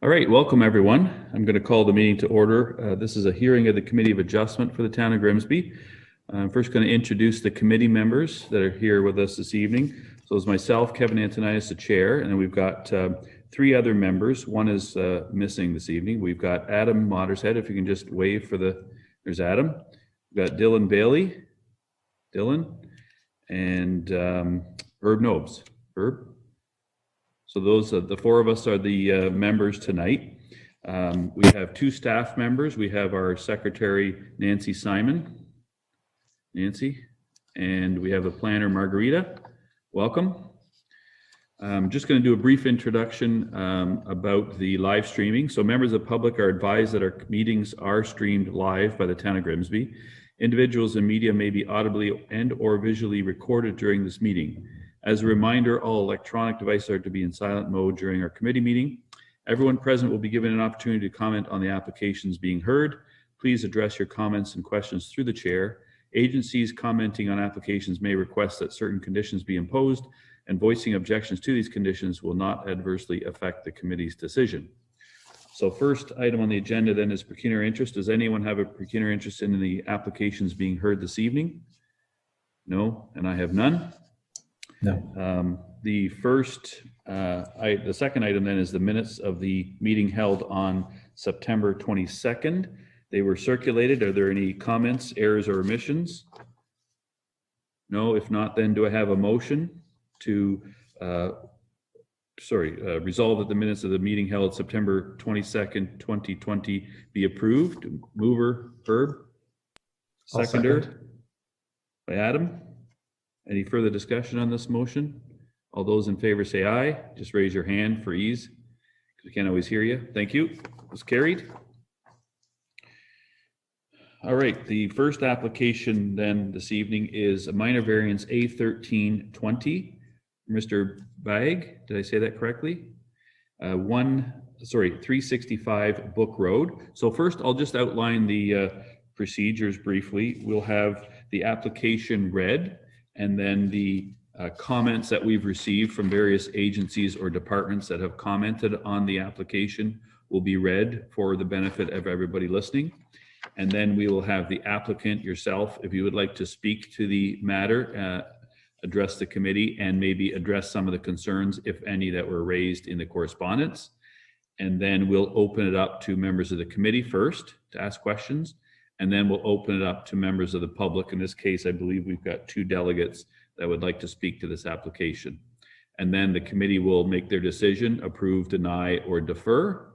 All right, welcome everyone. I'm going to call the meeting to order. This is a hearing of the Committee of Adjustment for the Town of Grimsby. I'm first going to introduce the committee members that are here with us this evening. So it's myself, Kevin Antonitis, the chair, and then we've got three other members. One is missing this evening. We've got Adam Mottershead, if you can just wave for there's Adam. We've got Dylan Bailey, and Herb Nobes. Herb? So those are the four of us are the members tonight. We have two staff members. We have our secretary, Nancy Simon. Nancy. And we have a planner, Margarita. Welcome. I'm just going to do a brief introduction about the live streaming. So members of the public are advised that our meetings are streamed live by the Town of Grimsby. Individuals and media may be audibly and or visually recorded during this meeting. As a reminder, all electronic devices are to be in silent mode during our committee meeting. Everyone present will be given an opportunity to comment on the applications being heard. Please address your comments and questions through the chair. Agencies commenting on applications may request that certain conditions be imposed, and voicing objections to these conditions will not adversely affect the committee's decision. So first item on the agenda then is pecuniary interest. Does anyone have a pecuniary interest in the applications being heard this evening? No, and I have none. No. The second item then is the minutes of the meeting held on September 22nd. They were circulated. Are there any comments, errors, or omissions? No, if not, then do I have a motion to resolve that the minutes of the meeting held September 22nd, 2020 be approved? Mover, Herb. Seconder by Adam. Any further discussion on this motion? All those in favor say aye. Just raise your hand for ease, because we can't always hear you. Thank you. It was carried. All right, the first application then this evening is a minor variance A1320. Mr. Bag, did I say that correctly? 365 Book Road. So first I'll just outline the procedures briefly. We'll have the application read, and then the comments that we've received from various agencies or departments that have commented on the application will be read for the benefit of everybody listening. And then we will have the applicant, yourself, if you would like to speak to the matter, address the committee, and maybe address some of the concerns, if any, that were raised in the correspondence. And then we'll open it up to members of the committee first to ask questions. And then we'll open it up to members of the public. In this case, I believe we've got two delegates that would like to speak to this application. And then the committee will make their decision, approve, deny, or defer.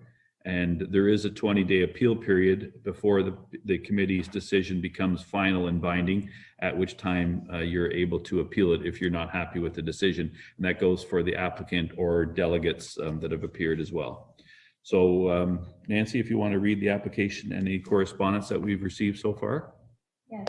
And there is a 20-day appeal period before the committee's decision becomes final and binding, at which time you're able to appeal it if you're not happy with the decision. And that goes for the applicant or delegates that have appeared as well. So Nancy, if you want to read the application and the correspondence that we've received so far. Yes.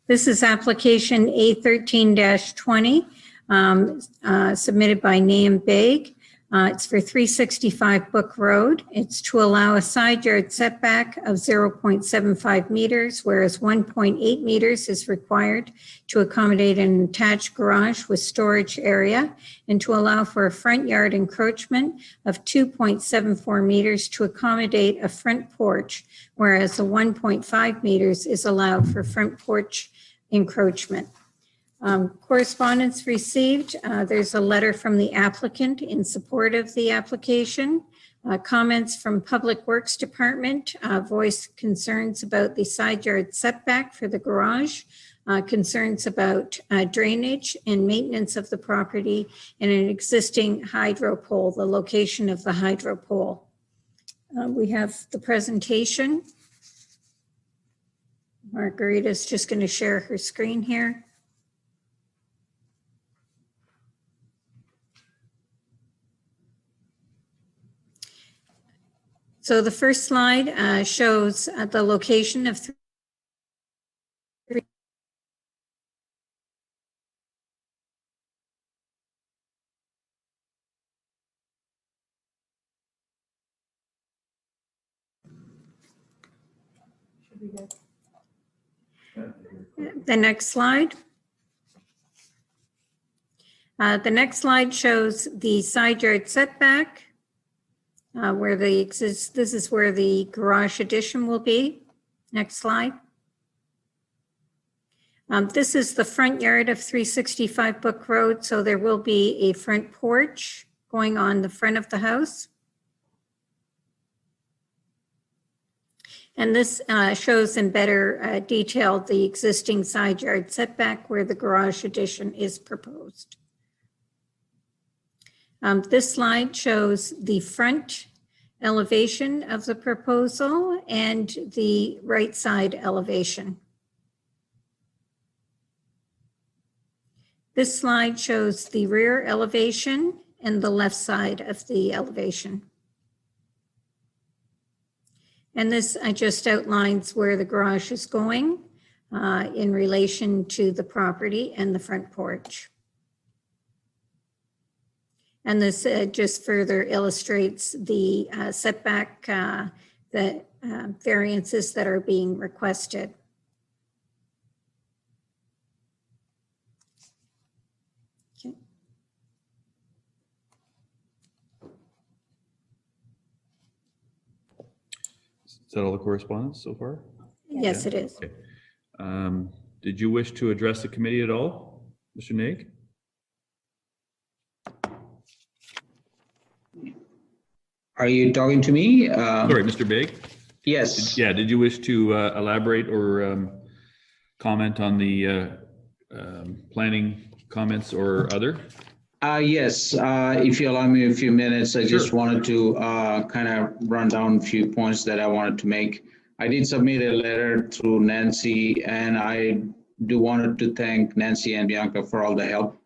This is application A13-20 submitted by Nam Beg. It's for 365 Book Road. It's to allow a side yard setback of 0.75 meters, whereas 1.8 meters is required to accommodate an attached garage with storage area, and to allow for a front yard encroachment of 2.74 meters to accommodate a front porch, whereas the 1.5 meters is allowed for front porch encroachment. Correspondence received. There's a letter from the applicant in support of the application. Comments from Public Works Department voiced concerns about the side yard setback for the garage, concerns about drainage and maintenance of the property, and an existing hydro pole, the location of the hydro pole. We have the presentation. Margarita's just going to share her screen here. So the first slide shows the location of the next slide. The next slide shows the side yard setback, this is where the garage addition will be. Next slide. This is the front yard of 365 Book Road, so there will be a front porch going on the front of the house. And this shows in better detail the existing side yard setback where the garage addition is proposed. This slide shows the front elevation of the proposal and the right side elevation. This slide shows the rear elevation and the left side of the elevation. And this just outlines where the garage is going in relation to the property and the front porch. And this just further illustrates the setback, the variances that are being requested. Okay. Is that all the correspondence so far? Yes, it is. Okay. Did you wish to address the committee at all, Mr. Naig? Are you talking to me? Sorry, Mr. Baig? Yes. Did you wish to elaborate or comment on the planning comments or other? Yes, if you allow me a few minutes, I just wanted to kind of run down a few points that I wanted to make. I did submit a letter through Nancy, and I do wanted to thank Nancy and Bianca for all the help.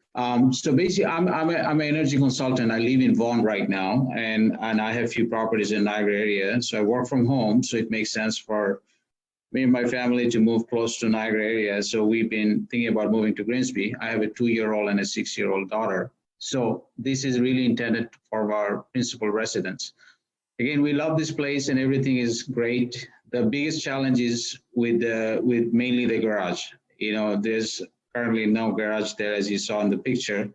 So basically, I'm an energy consultant. I live in Vaughan right now, and I have a few properties in Niagara area. So I work from home, so it makes sense for me and my family to move close to Niagara area. So we've been thinking about moving to Grimsby. I have a 2-year-old and a 6-year-old daughter. So this is really intended for our principal residents. Again, we love this place and everything is great. The biggest challenge is with mainly the garage. You know, there's currently no garage there, as you saw in the picture.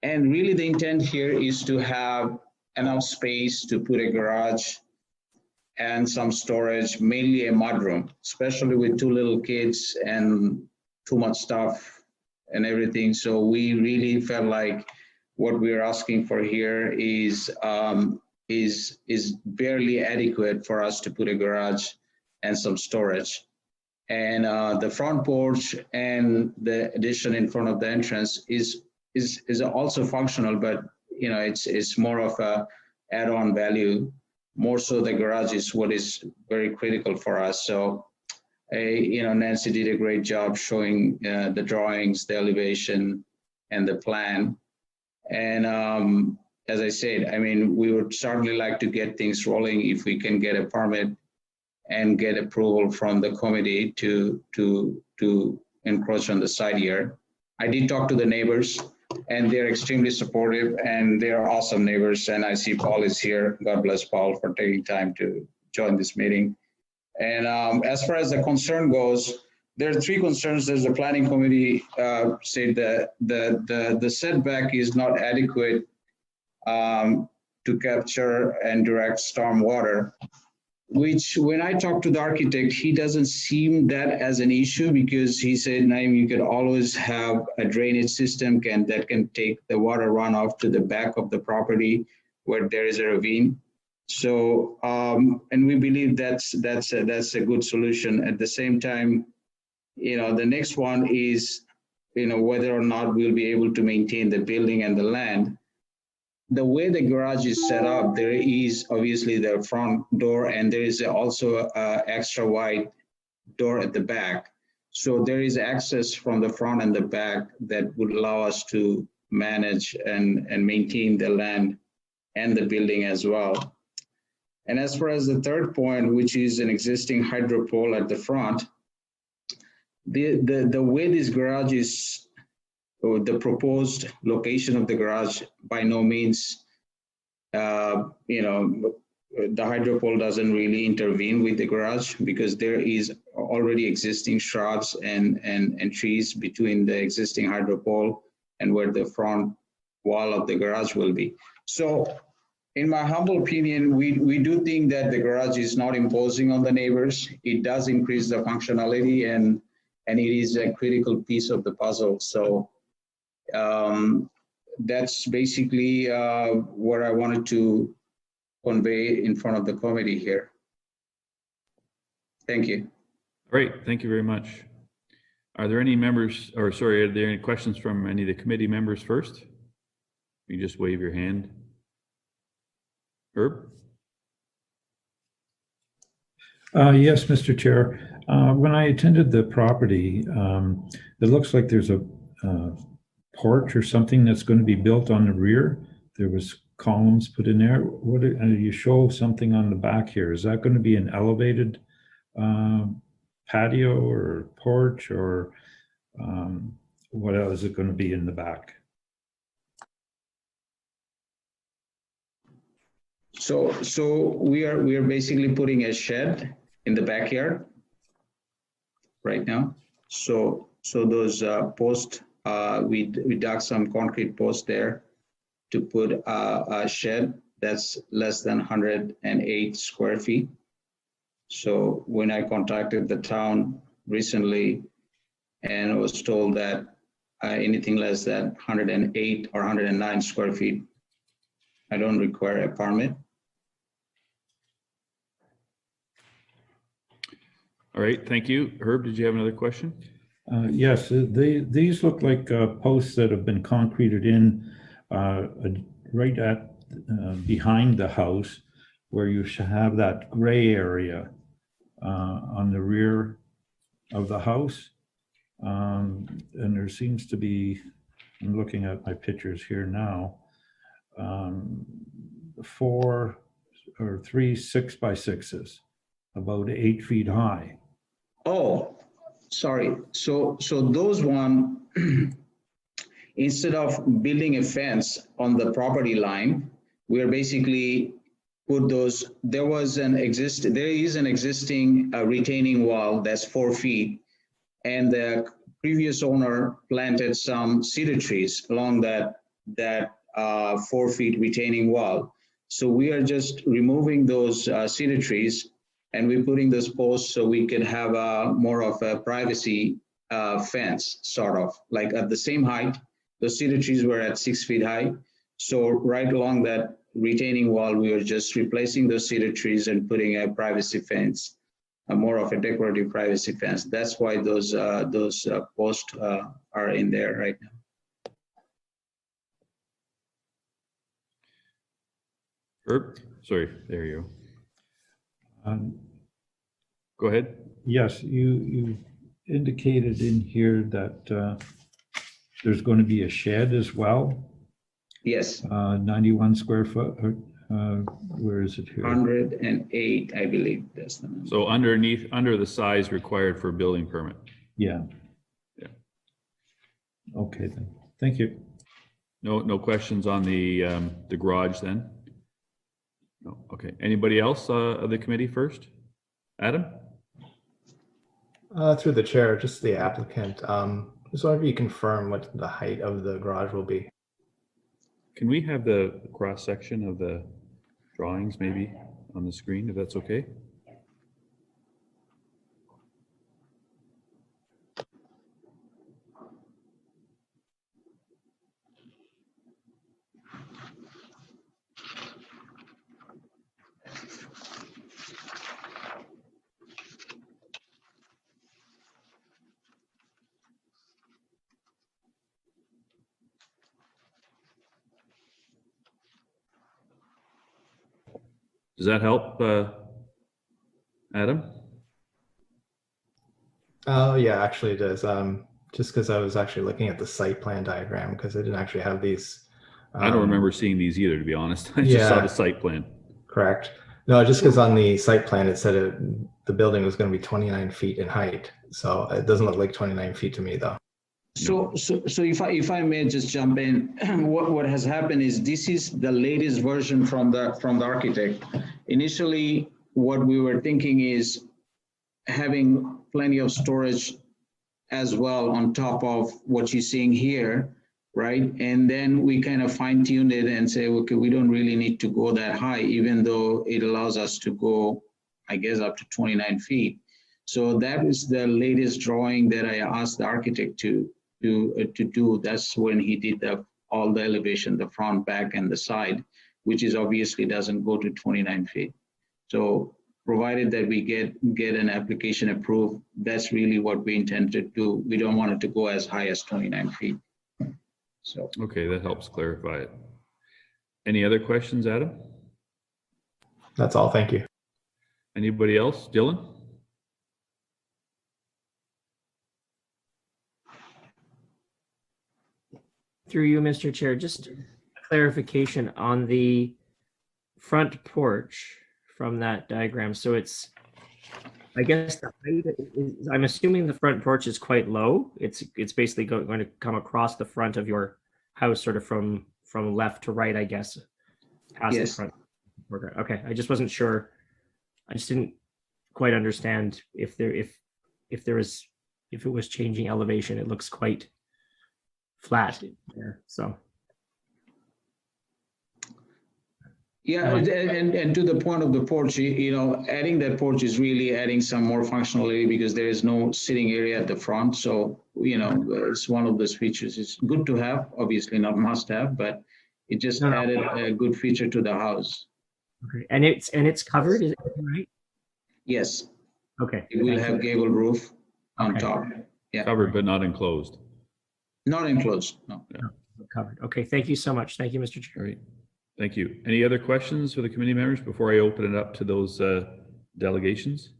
And really the intent here is to have enough space to put a garage and some storage, mainly a mudroom, especially with 2 little kids and too much stuff and everything. So we really felt like what we're asking for here is barely adequate for us to put a garage and some storage. And the front porch and the addition in front of the entrance is also functional, but you know it's more of a add-on value. More so, the garage is what is very critical for us. So, you know, Nancy did a great job showing the drawings, the elevation, and the plan. And as I said, I mean, we would certainly like to get things rolling if we can get a permit and get approval from the committee to encroach on the side yard. I did talk to the neighbors, and they're extremely supportive, and they're awesome neighbors. And I see Paul is here. God bless Paul for taking time to join this meeting. And as far as the concern goes, there are 3 concerns. As the planning committee said, that the setback is not adequate to capture and direct storm water, which when I talked to the architect, he doesn't seem that as an issue, because he said, Naim, you could always have a drainage system that can take the water runoff to the back of the property where there is a ravine. So, and we believe that's a good solution. At the same time, you know, the next one is, you know, whether or not we'll be able to maintain the building and the land. The way the garage is set up, there is obviously the front door, and there is also an extra wide door at the back. So there is access from the front and the back that would allow us to manage and maintain the land and the building as well. And as far as the third point, which is an existing hydro pole at the front, the way this garage is, or the proposed location of the garage, by no means, you know, the hydro pole doesn't really intervene with the garage, because there is already existing shrubs and trees between the existing hydro pole and where the front wall of the garage will be. So in my humble opinion, we do think that the garage is not imposing on the neighbors. It does increase the functionality and it is a critical piece of the puzzle. So that's basically what I wanted to convey in front of the committee here. Thank you. Great, thank you very much. Are there any members, or sorry, are there any questions from any of the committee members first? You just wave your hand. Herb? Yes, Mr. Chair. When I attended the property, it looks like there's a porch or something that's going to be built on the rear. There was columns put in there. What you show something on the back here? Is that going to be an elevated patio or porch, or what else is it going to be in the back? So we are basically putting a shed in the backyard right now. So those posts, we dug some concrete posts there to put a shed that's less than 108 square feet. So when I contacted the town recently and was told that anything less than 108 or 109 square feet, I don't require a permit. All right, thank you. Herb, did you have another question? Yes, these look like posts that have been concreted in right at behind the house, where you should have that gray area on the rear of the house. And there seems to be, I'm looking at my pictures here now, 4 or 3 6x6s, about 8 feet high. Oh, sorry. So those one, instead of building a fence on the property line, we are basically put those. There is an existing retaining wall that's 4 feet, and the previous owner planted some cedar trees along that 4 feet retaining wall. So we are just removing those cedar trees, and we're putting those posts so we could have more of a privacy fence, sort of like at the same height. The cedar trees were at 6 feet high. So right along that retaining wall, we are just replacing those cedar trees and putting a privacy fence, more of a decorative privacy fence. That's why those posts are in there right now. Herb, sorry, there you go. Go ahead. Yes, you indicated in here that there's going to be a shed as well. Yes. 91 square foot. Where is it here? 108, I believe that's the number. So under the size required for a building permit. Yeah. Yeah. Okay then. Thank you. No questions on the garage then? No. Okay. Anybody else of the committee first? Adam? Through the chair, just the applicant. Just wonder if you confirm what the height of the garage will be. Can we have the cross section of the drawings maybe on the screen, if that's okay? Does that help, Adam? Oh yeah, actually it does. Just because I was actually looking at the site plan diagram because I didn't actually have these. I don't remember seeing these either, to be honest. I just saw the site plan. Correct. No, just because on the site plan it said the building was going to be 29 feet in height, so it doesn't look like 29 feet to me though. So if I may just jump in, what has happened is this is the latest version from the architect. Initially, what we were thinking is having plenty of storage as well on top of what you're seeing here. right? And then we kind of fine tuned it and say, okay, we don't really need to go that high, even though it allows us to go, I guess, up to 29 feet. So that is the latest drawing that I asked the architect to do. That's when he did all the elevation, the front, back, and the side, which is obviously doesn't go to 29 feet. So provided that we get an application approved, that's really what we intend to do. We don't want it to go as high as 29 feet. So. Okay, that helps clarify it. Any other questions, Adam? That's all. Thank you. Anybody else? Dylan? Through you, Mr. Chair, just clarification on the front porch from that diagram. So it's, I guess the height is, I'm assuming the front porch is quite low. It's basically going to come across the front of your house, sort of from left to right, I guess, past Yes. the front. Okay, I just wasn't sure. I just didn't quite understand if it was changing elevation. It looks quite flat there, so. Yeah, and to the point of the porch, adding that porch is really adding some more functionality because there is no sitting area at the front. So, it's one of those features. It's good to have, obviously not must have, but it just added a good feature to the house. Okay, and it's covered, is it right? Yes, Okay. it will have gable roof on Okay. top. Yeah, Covered but not enclosed. not enclosed, no. Covered. Okay, thank you so much. Thank you, Mr. Chair. Great. Thank you. Any other questions for the committee members before I open it up to those delegations?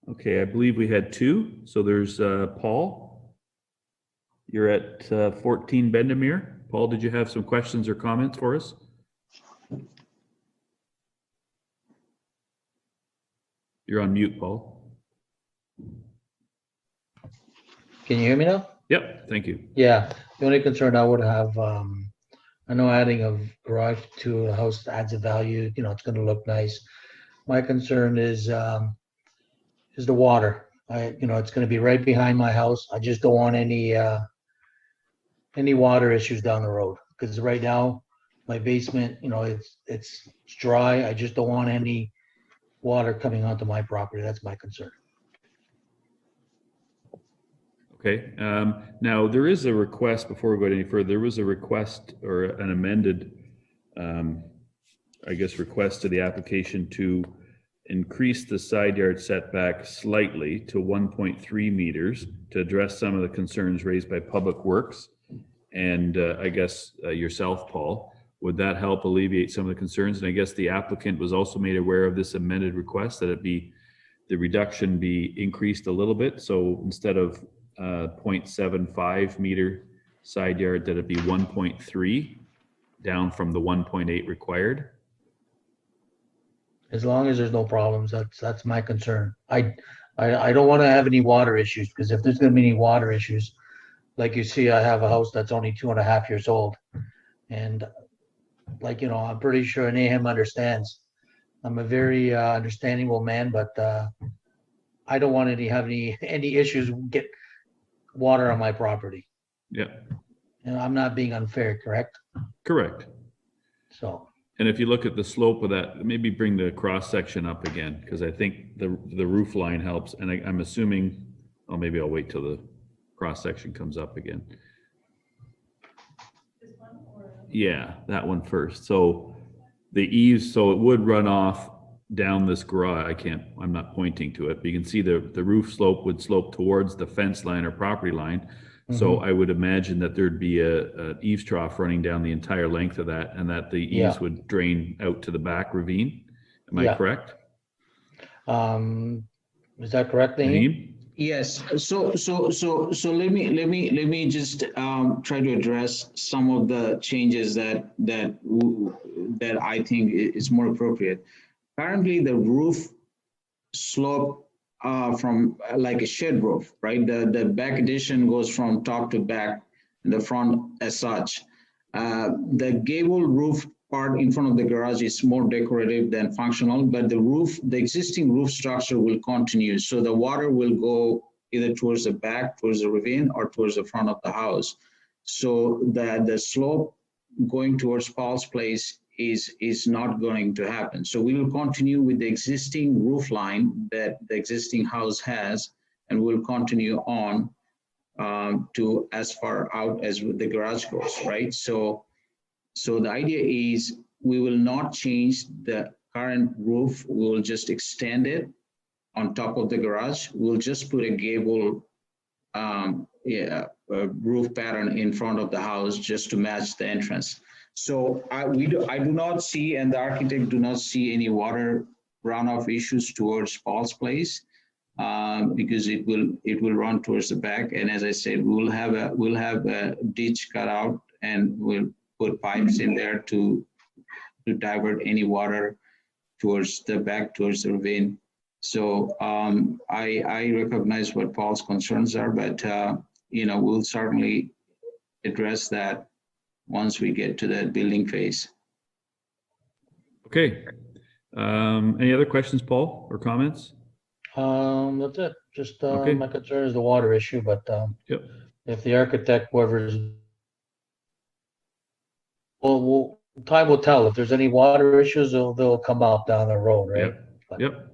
Okay, I believe we had two. So there's Paul. You're at 14 Bendemeer. Paul, did you have some questions or comments for us? You're on mute, Paul. Can you hear me now? Yep, thank you. Yeah, the only concern I would have, I know adding a garage to a house adds a value, it's gonna look nice. My concern is the water. It's gonna be right behind my house. I just don't want any water issues down the road. Because right now, my basement, it's dry. I just don't want any water coming onto my property. That's my concern. Okay, now there is a request, before we go any further, there was a request or an amended, I guess, request to the application to increase the side yard setback slightly to 1.3 meters to address some of the concerns raised by Public Works. And I guess yourself, Paul, would that help alleviate some of the concerns? And I guess the applicant was also made aware of this amended request, that the reduction be increased a little bit. So instead of 0.75 meter side yard, that it be 1.3, down from the 1.8 required. As long as there's no problems, that's my concern. I don't want to have any water issues, because if there's going to be any water issues, like you see, I have a house that's only 2.5 years old, and I'm pretty sure Nahum understands. I'm a very understanding man, but I don't want to have any issues get water on my property. Yeah, And I'm not being unfair, correct? correct. So. And if you look at the slope of that, maybe bring the cross section up again, because I think the roof line helps. And I'm assuming, oh, maybe I'll wait till the cross section comes up again. Yeah, that one first. So the eaves, so it would run off down this garage. I'm not pointing to it, but you can see the roof slope would slope towards the fence line or property line. So I would imagine that there'd be a eaves trough running down the entire length of that, and that the eaves would drain out to the back ravine. Am I correct? Is that correct, Nahum? Naheem? Yes, so let me just try to address some of the changes that I think is more appropriate. Currently, the roof slope from like a shed roof, right? The back addition goes from top to back, and the front as such. The gable roof part in front of the garage is more decorative than functional, but the existing roof structure will continue. So the water will go either towards the back, towards the ravine, or towards the front of the house. So the slope going towards Paul's place is not going to happen. So we will continue with the existing roof line that the existing house has, and we'll continue on to as far out as the garage goes, right? So the idea is we will not change the current roof. We will just extend it on top of the garage. We'll just put a gable roof pattern in front of the house just to match the entrance. So I do not see, and the architect do not see any water runoff issues towards Paul's place because it will run towards the back. And as I said, we'll have a ditch cut out, and we'll put pipes in there to divert any water towards the back, towards the ravine. So I recognize what Paul's concerns are, but we'll certainly address that once we get to that building phase. Okay. Any other questions, Paul, or comments? That's it. Just Okay. my concern is the water issue, but Yep. if the architect, whoever's, well, time will tell. If there's any water issues, they'll come out down the road, right? Yep.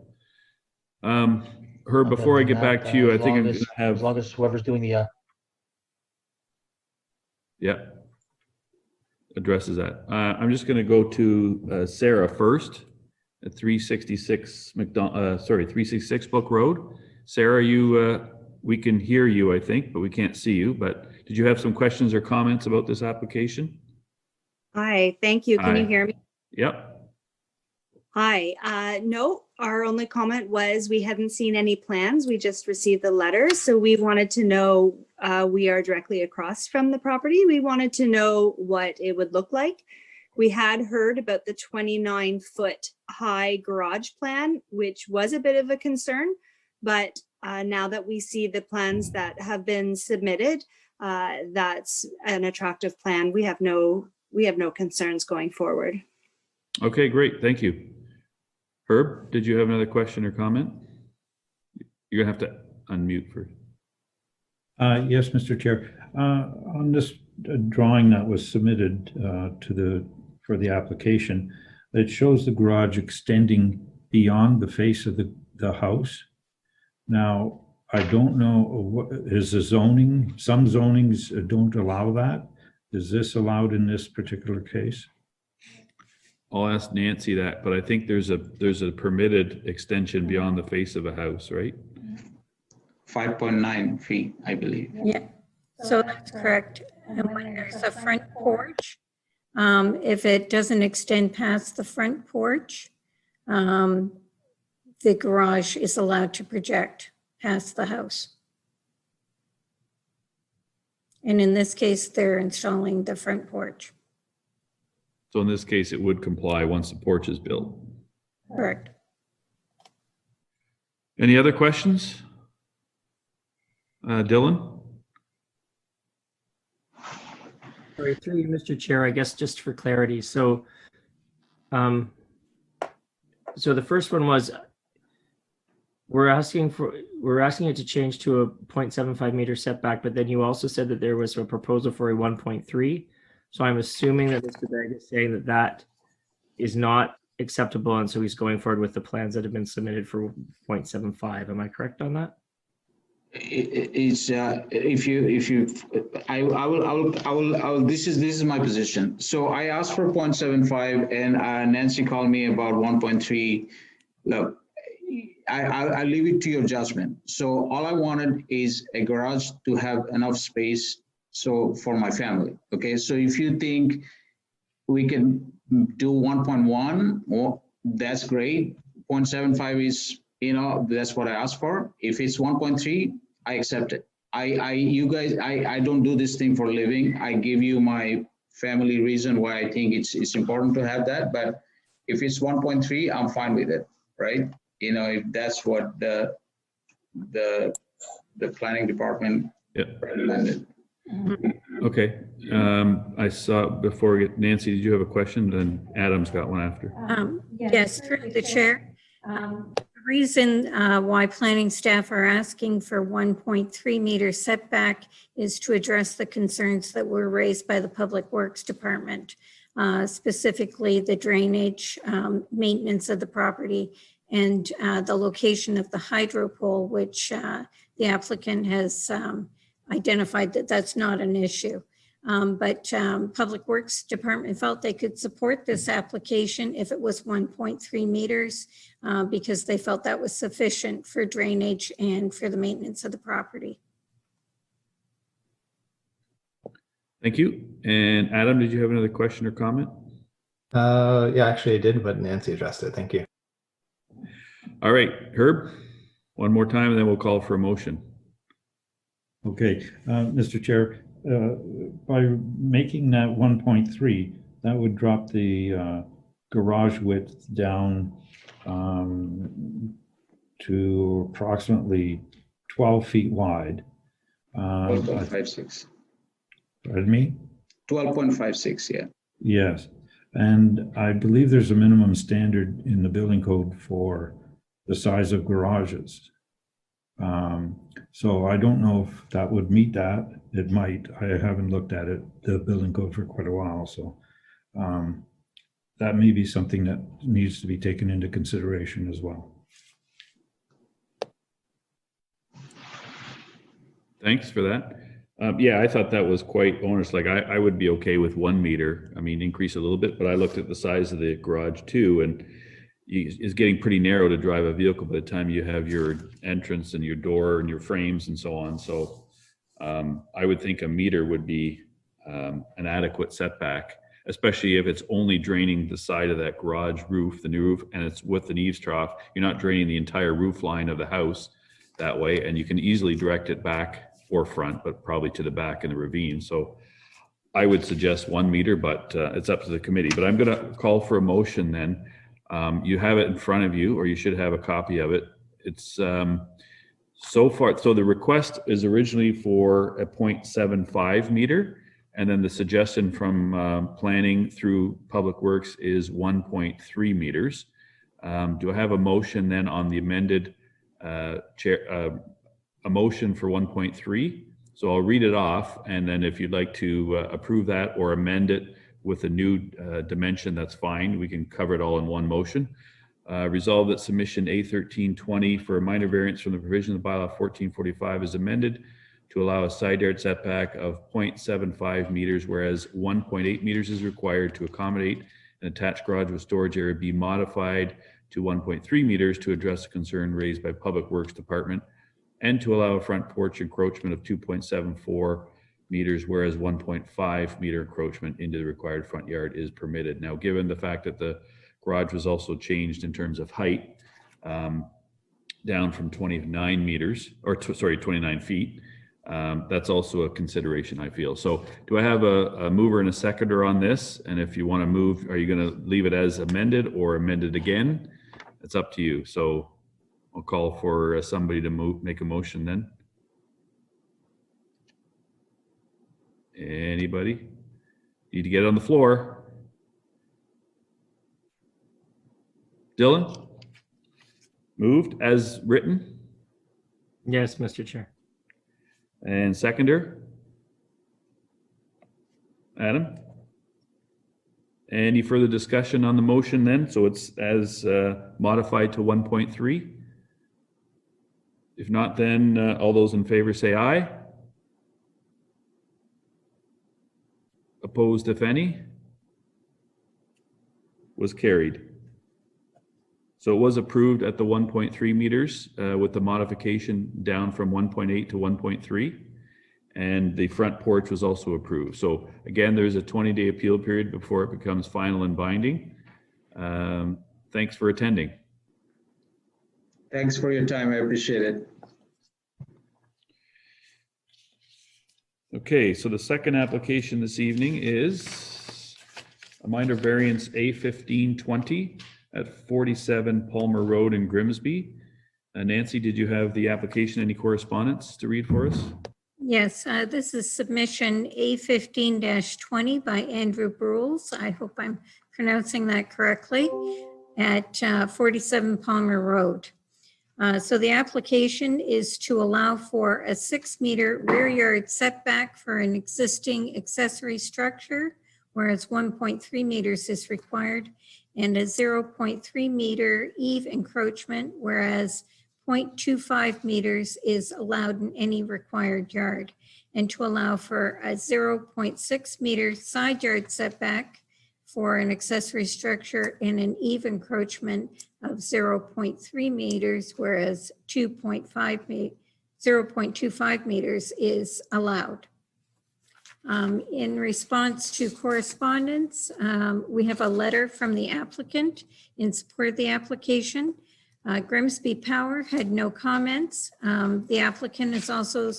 Herb, before I get back to you, I think I'm going to have. As long as whoever's doing the Yeah, addresses that. I'm just going to go to Sarah first at 366 366 Book Road. Sarah, we can hear you, I think, but we can't see you. But did you have some questions or comments about this application? Hi, thank you. Can Hi. you hear me? Yep. Hi. No, our only comment was we hadn't seen any plans. We just received the letter. So we wanted to know, we are directly across from the property. We wanted to know what it would look like. We had heard about the 29-foot high garage plan, which was a bit of a concern. But now that we see the plans that have been submitted, that's an attractive plan. We have no concerns going forward. Okay, great. Thank you. Herb, did you have another question or comment? You're going to have to unmute first. Yes, Mr. Chair. On this drawing that was submitted for the application, it shows the garage extending beyond the face of the house. Now, I don't know what is the zoning. Some zonings don't allow that. Is this allowed in this particular case? I'll ask Nancy that, but I think there's a permitted extension beyond the face of a house, right? 5.9 feet, I believe. Yeah, so that's correct. And when there's a front porch, if it doesn't extend past the front porch, the garage is allowed to project past the house. And in this case, they're installing the front porch. So in this case, it would comply once the porch is built. Correct. Any other questions? Dylan? Sorry, through you, Mr. Chair, I guess just for clarity. So the first one was we're asking it to change to a 0.75 meter setback, but then you also said that there was a proposal for a 1.3. So I'm assuming that Mr. Begg is saying that that is not acceptable, and so he's going forward with the plans that have been submitted for 0.75. Am I correct on that? It's I will this is my position. So I asked for 0.75, and Nancy called me about 1.3. Look, I leave it to your judgment. So all I wanted is a garage to have enough space for my family. Okay, so if you think we can do 1.1, well, that's great. 0.75 is, that's what I asked for. If it's 1.3, I accept it. You guys, I don't do this thing for a living. I give you my family reason why I think it's important to have that. But if it's 1.3, I'm fine with it, right? If that's what the planning department recommended. Okay. I saw before we get Nancy, did you have a question? Then Adam's got one after. Yes, through the chair. reason why planning staff are asking for 1.3 meter setback is to address the concerns that were raised by the Public Works Department, specifically the drainage, maintenance of the property, and the location of the hydro pole, which the applicant has identified that that's not an issue. But Public Works Department felt they could support this application if it was 1.3 meters because they felt that was sufficient for drainage and for the maintenance of the property. Thank you. And Adam, did you have another question or comment? Yeah, actually I did, but Nancy addressed it. Thank you. All right, Herb, one more time and then we'll call for a motion. Okay, Mr. Chair, by making that 1.3, that would drop the garage width down to approximately 12 feet wide. 12.56. Pardon me? 12.56, yeah. Yes, and I believe there's a minimum standard in the building code for the size of garages. So I don't know if that would meet that. It might. I haven't looked at it, the building code, for quite a while. So that may be something that needs to be taken into consideration as well. Thanks for that. Yeah, I thought that was quite onerous. Like I would be okay with 1 meter. I mean, increase a little bit, but I looked at the size of the garage too, and it's getting pretty narrow to drive a vehicle by the time you have your entrance and your door and your frames and so on. So I would think a meter would be an adequate setback, especially if it's only draining the side of that garage roof, the new roof, and it's with an eaves trough. You're not draining the entire roof line of the house that way, and you can easily direct it back or front, but probably to the back in the ravine. So I would suggest 1 meter, but it's up to the committee. But I'm going to call for a motion then. You have it in front of you, or you should have a copy of it. It's so far, so the request is originally for a 0.75 meter, and then the suggestion from planning through Public Works is 1.3 meters. Do I have a motion then on the amended a motion for 1.3? So I'll read it off, and then if you'd like to approve that or amend it with a new dimension, that's fine. We can cover it all in one motion. Resolve that submission A1320 for a minor variance from the provision of the bylaw 1445 is amended to allow a side yard setback of 0.75 meters, whereas 1.8 meters is required to accommodate an attached garage with storage area, be modified to 1.3 meters to address the concern raised by Public Works Department, and to allow a front porch encroachment of 2.74 meters, whereas 1.5 meter encroachment into the required front yard is permitted. Now, given the fact that the garage was also changed in terms of height, down from 29 meters, or 29 feet, that's also a consideration, I feel. So do I have a mover and a seconder on this? And if you want to move, are you going to leave it as amended or amended again? It's up to you. So I'll call for somebody to make a motion then. Anybody? Need to get it on the floor. Dylan? Moved as written? Yes, Mr. Chair. And seconder? Adam? Any further discussion on the motion then? So it's as modified to 1.3? If not, then all those in favor say aye. Opposed, if any? Was carried. So it was approved at the 1.3 meters with the modification down from 1.8 to 1.3. And the front porch was also approved. So again, there's a 20-day appeal period before it becomes final and binding. Thanks for attending. Thanks for your time. I appreciate it. Okay, so the second application this evening is a minor variance A1520 at 47 Palmer Road in Grimsby. Nancy, did you have the application, any correspondence to read for us? Yes, this is submission A15-20 by Andrew Brules. I hope I'm pronouncing that correctly, at 47 Palmer Road. So the application is to allow for a 6-meter rear yard setback for an existing accessory structure, whereas 1.3 meters is required, and a 0.3 meter eve encroachment, whereas 0.25 meters is allowed in any required yard, and to allow for a 0.6 meter side yard setback for an accessory structure and an eve encroachment of 0.3 meters, whereas 0.25 meters is allowed. In response to correspondence, we have a letter from the applicant in support of the application. Grimsby Power had no comments. The applicant has also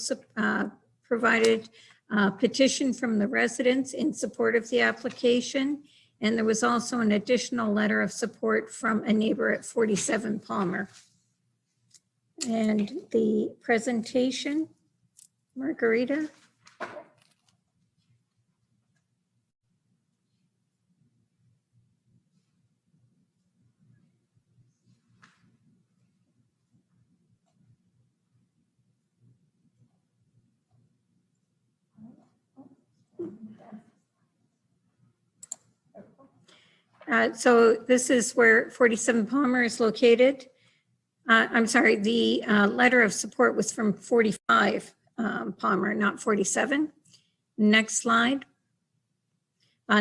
provided a petition from the residents in support of the application. And there was also an additional letter of support from a neighbor at 47 Palmer. And the presentation, Margarita. So this is where 47 Palmer is located. I'm sorry, the letter of support was from 45 Palmer, not 47. Next slide.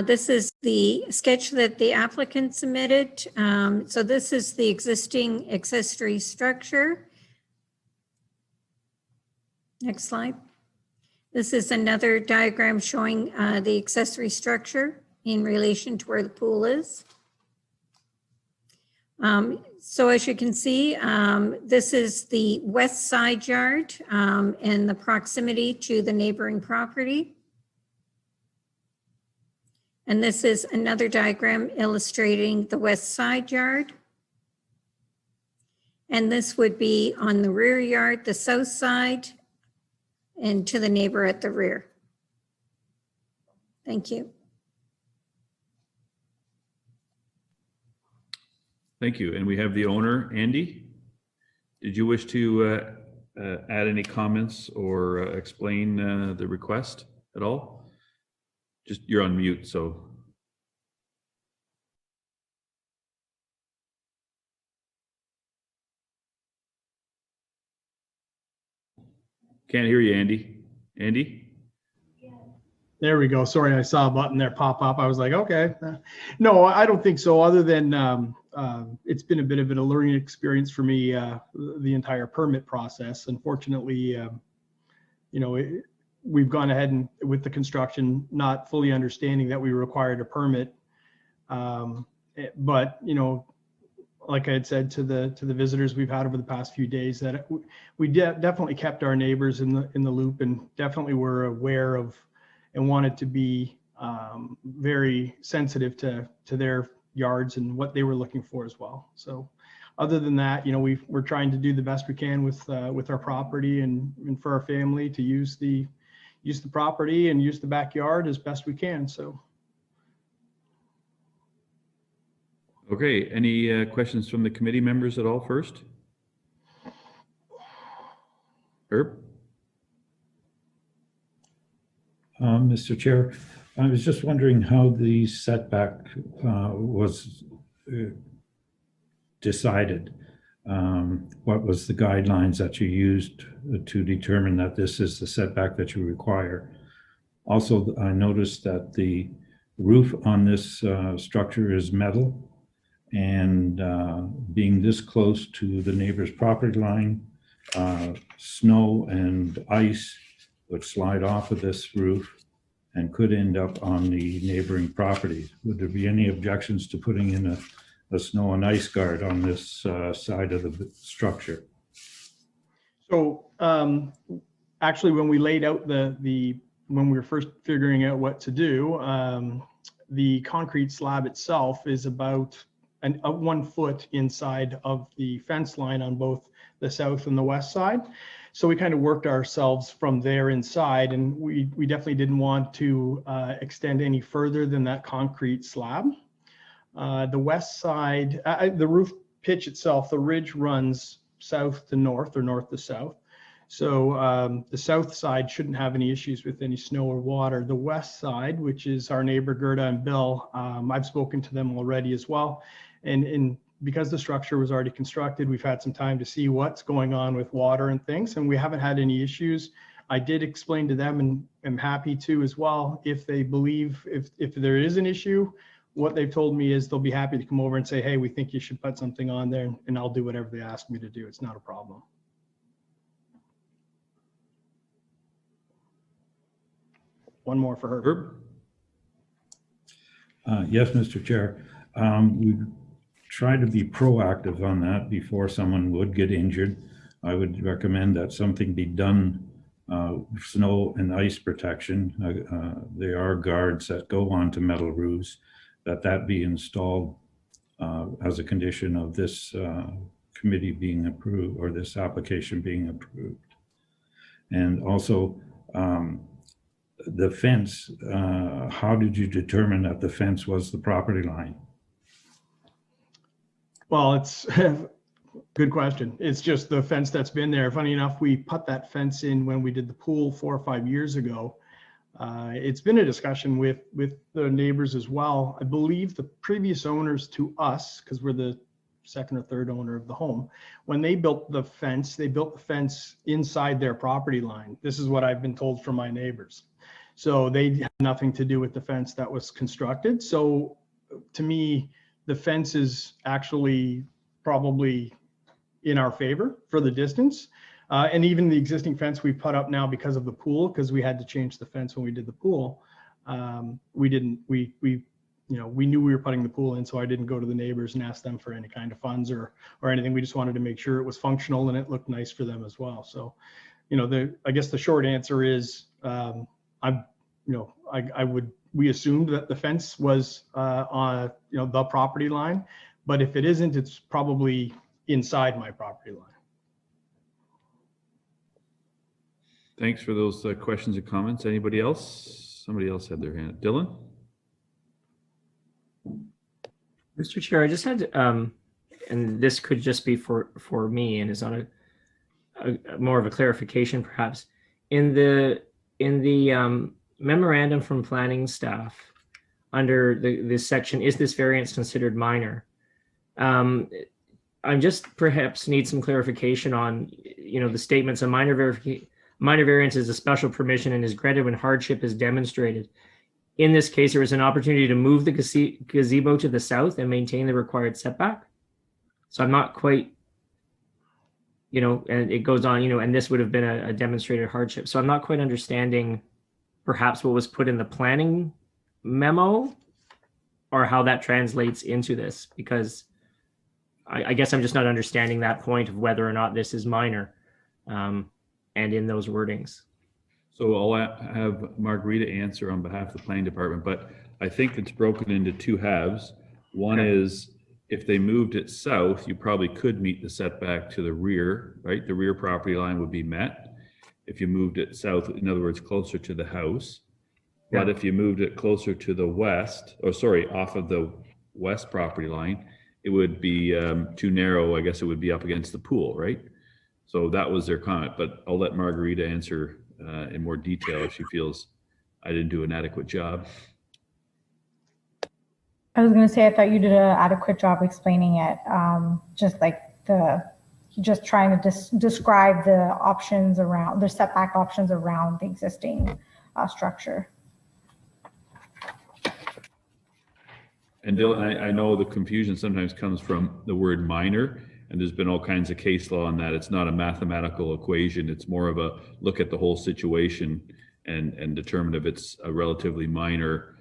This is the sketch that the applicant submitted. So this is the existing accessory structure. Next slide. This is another diagram showing the accessory structure in relation to where the pool is. So as you can see, this is the west side yard and the proximity to the neighboring property. And this is another diagram illustrating the west side yard. And this would be on the rear yard, the south side, and to the neighbor at the rear. Thank you. Thank you. And we have the owner, Andy. Did you wish to add any comments or explain the request at all? Just, you're on mute, so. Can't hear you, Andy. Andy? There we go. Sorry, I saw a button there pop up. I was like, okay. No, I don't think so, other than it's been a bit of a learning experience for me, the entire permit process. Unfortunately, we've gone ahead and with the construction, not fully understanding that we required a permit. But, like I had said to the visitors we've had over the past few days, that we definitely kept our neighbors in the loop, and definitely were aware of and wanted to be very sensitive to their yards and what they were looking for as well. So other than that, we're trying to do the best we can with our property and for our family to use the property and use the backyard as best we can. So. Okay, any questions from the committee members at all first? Herb? Mr. Chair, I was just wondering how the setback was decided. What was the guidelines that you used to determine that this is the setback that you require? Also, I noticed that the roof on this structure is metal, and being this close to the neighbor's property line, snow and ice would slide off of this roof and could end up on the neighboring properties. Would there be any objections to putting in a snow and ice guard on this side of the structure? So actually, when we laid out when we were first figuring out what to do, the concrete slab itself is about 1 foot inside of the fence line on both the south and the west side. So we kind of worked ourselves from there inside, and we definitely didn't want to extend any further than that concrete slab. The west side, the roof pitch itself, the ridge runs south to north or north to south. So the south side shouldn't have any issues with any snow or water. The west side, which is our neighbor Gerda and Bill, I've spoken to them already as well. And because the structure was already constructed, we've had some time to see what's going on with water and things, and we haven't had any issues. I did explain to them, and am happy to as well, if they believe if there is an issue, what they've told me is they'll be happy to come over and say, hey, we think you should put something on there, and I'll do whatever they ask me to do. It's not a problem. One more for Herb. Herb? Yes, Mr. Chair. We try to be proactive on that before someone would get injured. I would recommend that something be done, snow and ice protection. There are guards that go onto metal roofs, that be installed as a condition of this committee being approved, or this application being approved. And also, the fence, how did you determine that the fence was the property line? Well, it's good question. It's just the fence that's been there. Funny enough, we put that fence in when we did the pool 4 or 5 years ago. It's been a discussion with the neighbors as well. I believe the previous owners to us, because we're the second or third owner of the home, when they built the fence inside their property line. This is what I've been told from my neighbors. So they had nothing to do with the fence that was constructed. So to me, the fence is actually probably in our favor for the distance. And even the existing fence we put up now because of the pool, because we had to change the fence when we did the pool. We knew we were putting the pool in, so I didn't go to the neighbors and ask them for any kind of funds or anything. We just wanted to make sure it was functional and it looked nice for them as well. So, I guess the short answer is, we assumed that the fence was on, the property line, but if it isn't, it's probably inside my property line. Thanks for those questions and comments. Anybody else? Somebody else had their hand. Dylan? Mr. Chair, I just had, and this could just be for me and is on a more of a clarification perhaps. In the memorandum from planning staff under this section, is this variance considered minor? I just perhaps need some clarification on, the statements. A minor variance is a special permission and is granted when hardship is demonstrated. In this case, there was an opportunity to move the gazebo to the south and maintain the required setback. So I'm not quite, and it goes on, and this would have been a demonstrated hardship. So I'm not quite understanding perhaps what was put in the planning memo or how that translates into this, because I guess I'm just not understanding that point of whether or not this is minor and in those wordings. So I'll have Margarita answer on behalf of the planning department, but I think it's broken into two halves. One is if they moved it south, you probably could meet the setback to the rear, right? The rear property line would be met. If you moved it south, in other words, closer to the house. But if you moved it closer to the west, off of the west property line, it would be too narrow. I guess it would be up against the pool, right? So that was their comment, but I'll let Margarita answer in more detail if she feels I didn't do an adequate job. I was going to say, I thought you did an adequate job explaining it. Just trying to describe the options around the setback options around the existing structure. And Dylan, I know the confusion sometimes comes from the word minor, and there's been all kinds of case law on that. It's not a mathematical equation. It's more of a look at the whole situation and determine if it's a relatively minor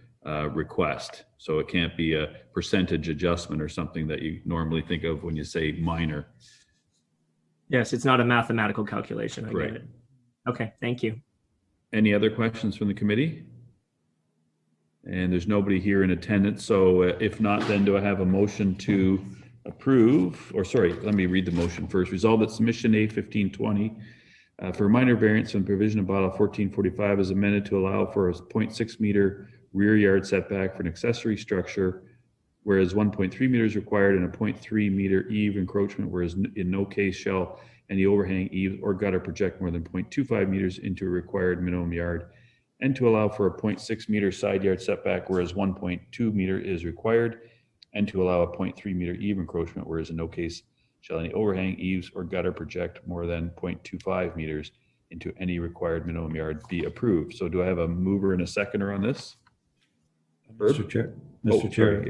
request. So it can't be a percentage adjustment or something that you normally think of when you say minor. Yes, it's not a mathematical calculation. I Right. get it. Okay, thank you. Any other questions from the committee? And there's nobody here in attendance. So if not, then do I have a motion to approve, let me read the motion first. Resolve that submission A 1520 for minor variance and provision of bylaw 1445 is amended to allow for a 0.6 meter rear yard setback for an accessory structure whereas 1.3 meters required, and a 0.3 meter eave encroachment, whereas in no case shall any overhang, eave, or gutter project more than 0.25 meters into a required minimum yard, and to allow for a 0.6 meter side yard setback, whereas 1.2 meter is required, and to allow a 0.3 meter eave encroachment, whereas in no case shall any overhang, eaves, or gutter project more than 0.25 meters into any required minimum yard be approved. So do I have a mover and a seconder on this? Mr. Chair, Oh, Mr. Chair,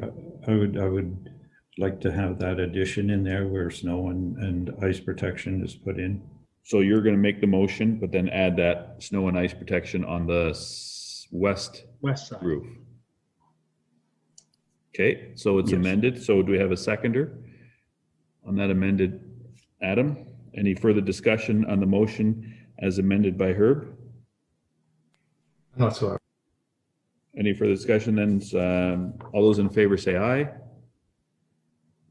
I would like to have that addition in there where snow and ice protection is put in. So you're going to make the motion, but then add that snow and ice protection on the west side. roof. Okay, so it's Yes. amended. So do we have a seconder on that amended? Adam, any further discussion on the motion as amended by Herb? None whatsoever. Any further discussion? Then all those in favor say aye.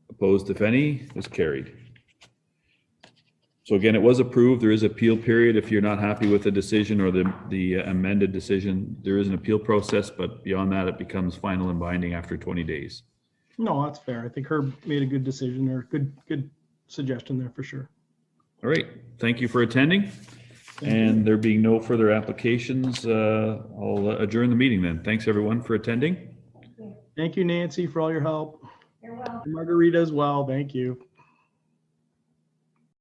Opposed, if any, is carried. So again, it was approved. There is appeal period. If you're not happy with the decision or the amended decision, there is an appeal process, but beyond that, it becomes final and binding after 20 days. No, that's fair. I think Herb made a good decision or good suggestion there for sure. All right, thank you for attending. And there being no further applications, I'll adjourn the meeting then. Thanks everyone for attending. Thank you, Nancy, for all your help. You're welcome. Margarita as well. Thank you.